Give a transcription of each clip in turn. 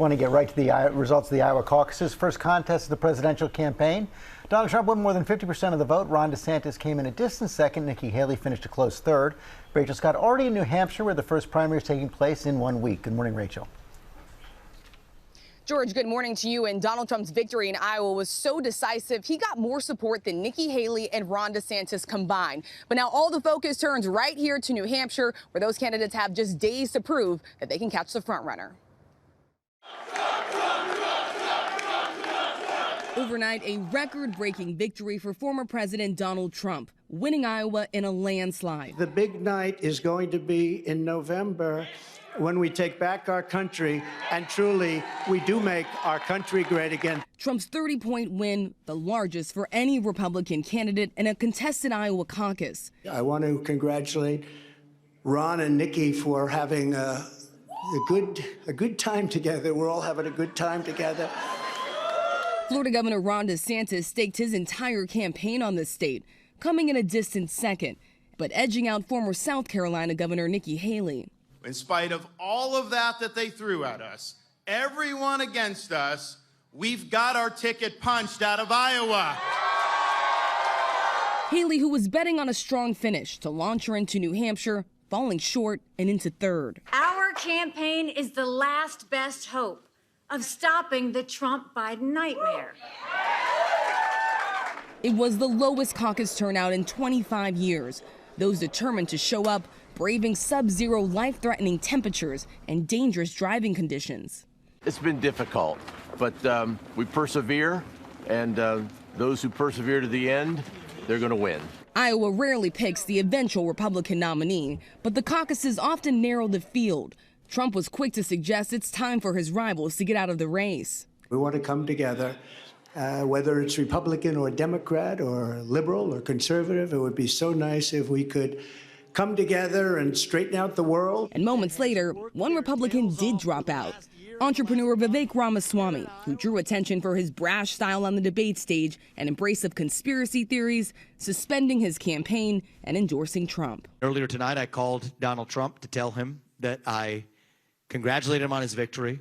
Want to get right to the results of the Iowa caucuses. First contest of the presidential campaign. Donald Trump won more than 50% of the vote. Ron DeSantis came in a distant second. Nikki Haley finished a close third. Rachel Scott already in New Hampshire, where the first primary is taking place in 1 week. Good morning, Rachel. George, good morning to you. And Donald Trump's victory in Iowa was so decisive, he got more support than Nikki Haley and Ron DeSantis combined. But now all the focus turns right here to New Hampshire, where those candidates have just days to prove that they can catch the frontrunner. Overnight, a record-breaking victory for former President Donald Trump, winning Iowa in a landslide. The big night is going to be in November, when we take back our country, and truly, we do make our country great again. Trump's 30-point win, the largest for any Republican candidate in a contested Iowa caucus. I want to congratulate Ron and Nikki for having a good time together. We're all having a good time together. Florida Governor Ron DeSantis staked his entire campaign on the state, coming in a distant second, but edging out former South Carolina Governor Nikki Haley. In spite of all of that they threw at us, everyone against us, we've got our ticket punched out of Iowa. Haley, who was betting on a strong finish to launch her into New Hampshire, falling short and into third. Our campaign is the last best hope of stopping the Trump-Biden nightmare. It was the lowest caucus turnout in 25 years. Those determined to show up, braving sub-zero life-threatening temperatures and dangerous driving conditions. It's been difficult, but we persevere, and those who persevere to the end, they're going to win. Iowa rarely picks the eventual Republican nominee, but the caucuses often narrow the field. Trump was quick to suggest it's time for his rivals to get out of the race. We want to come together, whether it's Republican or Democrat or liberal or conservative. It would be so nice if we could come together and straighten out the world. And moments later, one Republican did drop out. Entrepreneur Vivek Ramaswamy, who drew attention for his brash style on the debate stage and embrace of conspiracy theories, suspending his campaign and endorsing Trump. Earlier tonight, I called Donald Trump to tell him that I congratulated him on his victory,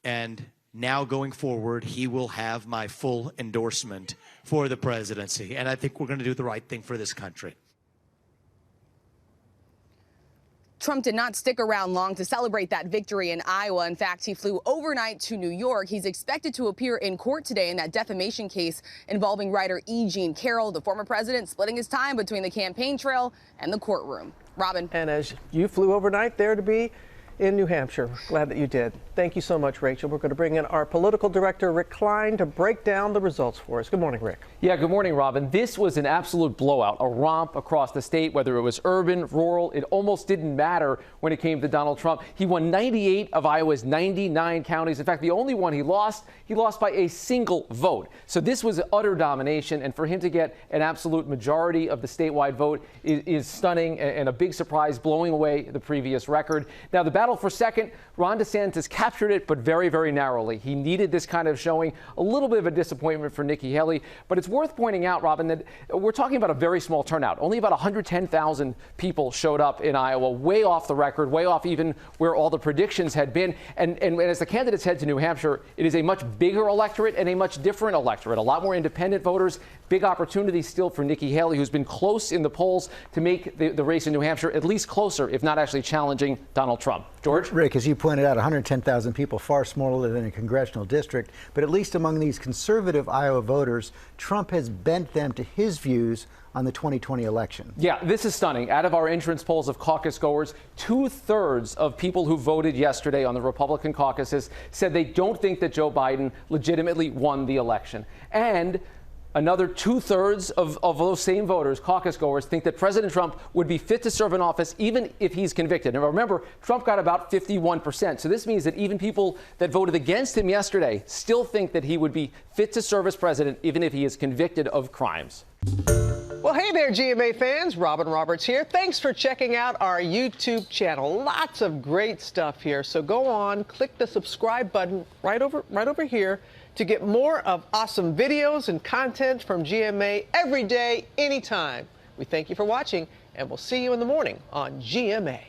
and now going forward, he will have my full endorsement for the presidency. And I think we're going to do the right thing for this country. Trump did not stick around long to celebrate that victory in Iowa. In fact, he flew overnight to New York. He's expected to appear in court today in that defamation case involving writer E. Jean Carroll, the former president splitting his time between the campaign trail and the courtroom. Robin. And as you flew overnight there to be in New Hampshire, glad that you did. Thank you so much, Rachel. We're going to bring in our political director, Rick Klein, to break down the results for us. Good morning, Rick. Yeah, good morning, Robin. This was an absolute blowout, a romp across the state, whether it was urban, rural. It almost didn't matter when it came to Donald Trump. He won 98 of Iowa's 99 counties. In fact, the only one he lost by a single vote. So this was utter domination, and for him to get an absolute majority of the statewide vote is stunning and a big surprise, blowing away the previous record. Now, the battle for second, Ron DeSantis captured it, but very, very narrowly. He needed this kind of showing. A little bit of a disappointment for Nikki Haley, but it's worth pointing out, Robin, that we're talking about a very small turnout. Only about 110,000 people showed up in Iowa, way off the record, way off even where all the predictions had been. And as the candidates head to New Hampshire, it is a much bigger electorate and a much different electorate. A lot more independent voters. Big opportunity still for Nikki Haley, who's been close in the polls, to make the race in New Hampshire at least closer, if not actually challenging Donald Trump. George? Rick, as you pointed out, 110,000 people, far smaller than a congressional district. But at least among these conservative Iowa voters, Trump has bent them to his views on the 2020 election. Yeah, this is stunning. Out of our entrance polls of caucus goers, 2/3 of people who voted yesterday on the Republican caucuses said they don't think that Joe Biden legitimately won the election. And another 2/3 of those same voters, caucus goers, think that President Trump would be fit to serve in office even if he's convicted. And remember, Trump got about 51%. So this means that even people that voted against him yesterday still think that he would be fit to serve as president even if he is convicted of crimes. Well, hey there, GMA fans. Robin Roberts here. Thanks for checking out our YouTube channel. Lots of great stuff here. So go on, click the subscribe button right over here to get more of awesome videos and content from GMA every day, anytime. We thank you for watching, and we'll see you in the morning on GMA.